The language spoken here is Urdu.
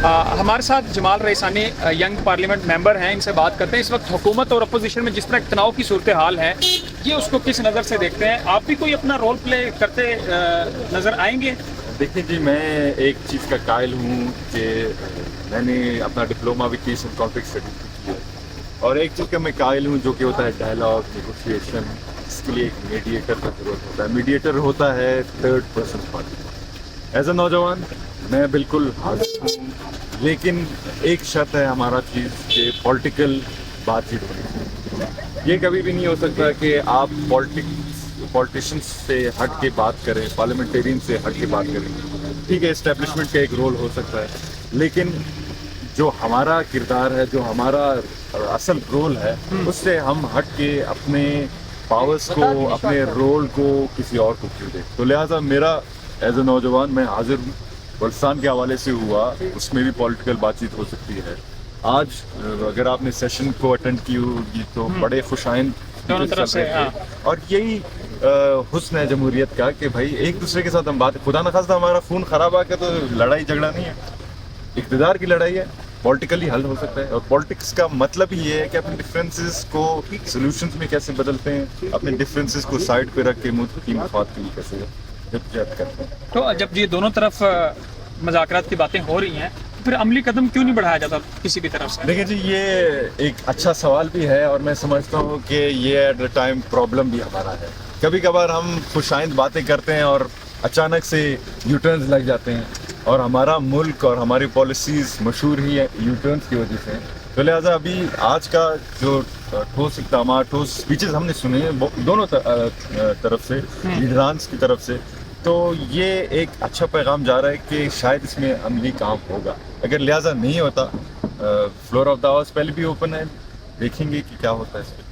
ہمارے ساتھ جمال ریسانی ینگ پارلیمنٹ ممبر ہیں، ان سے بات کرتے ہیں اس وقت حکومت اور اپوزیشن میں جس طرح تناؤ کی صورتحال ہے یہ اس کو کس نظر سے دیکھتے ہیں؟ آپ بھی کوئی اپنا رول پلے کرتے نظر آئیں گے؟ دیکھیں جی، میں ایک چیز کا قائل ہوں کہ میں نے اپنا ڈپلوما بھی پیس اینڈ کانفلکٹ اسٹڈیز کی ہے، اور ایک چیز کا میں قائل ہوں جو کہ ہوتا ہے ڈائلاگ، نیگوشیشن. اس کے لیے ایک میڈیٹر کا ضرورت ہوتا ہے. میڈیٹر ہوتا ہے third person party. As a نوجوان میں بالکل حاضر ہوں، لیکن ایک شرط ہے ہمارا چیز کہ پولیٹیکل بات چیت ہونی چاہیے. یہ کبھی بھی نہیں ہو سکتا کہ آپ پولیٹیشینس سے ہٹ کے بات کریں، پارلیمنٹیرین سے ہٹ کے بات کریں. ٹھیک ہے، اسٹیبلشمنٹ کا ایک رول ہو سکتا ہے، لیکن جو ہمارا کردار ہے، جو ہمارا اصل رول ہے، اس سے ہم ہٹ کے اپنے پاورز کو، اپنے رول کو کسی اور کو کیوں دیں. تو لہٰذا میرا ایز اے نوجوان میں حاضر ہوں. بلوچستان کے حوالے سے ہوا، اس میں بھی پولیٹیکل بات چیت ہو سکتی ہے. آج اگر آپ نے سیشن کو اٹینڈ کی ہوگی تو بڑے خوش آئند دونوں طرف سے، اور یہی حسن ہے جمہوریت کا کہ بھائی ایک دوسرے کے ساتھ ہم بات، خدا نخواستہ ہمارا خون خراب آ کے تو لڑائی جھگڑا نہیں ہے، اقتدار کی لڑائی ہے. پولیٹیکلی حل ہو سکتا ہے، اور پولیٹکس کا مطلب ہی یہ ہے کہ اپنے ڈفرینسز کو سولوشنز میں کیسے بدلتے ہیں، اپنے ڈفرینسز کو سائڈ پہ رکھ کے ملکی مفاد کے لیے کیسے جدوجہد کرتے ہیں. تو جب یہ دونوں طرف مذاکرات کی باتیں ہو رہی ہیں تو پھر عملی قدم کیوں نہیں بڑھایا جاتا کسی بھی طرف سے؟ دیکھیں جی، یہ ایک اچھا سوال بھی ہے، اور میں سمجھتا ہوں کہ یہ ایٹ اے ٹائم پرابلم بھی ہمارا ہے. کبھی کبھار ہم خوش آئند باتیں کرتے ہیں اور اچانک سے یو ٹرنز لگ جاتے ہیں، اور ہمارا ملک اور ہماری پالیسیز مشہور ہی ہے یو ٹرنز کی وجہ سے. تو لہٰذا ابھی آج کا جو ٹھوس اقدامات، ٹھوس اسپیچز ہم نے سنے ہیں دونوں طرف سے، لیڈرانس کی طرف سے، تو یہ ایک اچھا پیغام جا رہا ہے کہ شاید اس میں عملی کام ہوگا. اگر لہٰذا نہیں ہوتا، فلور آف دا ہاؤس پہلے بھی اوپن ہے، دیکھیں گے کہ کیا ہوتا ہے اس میں.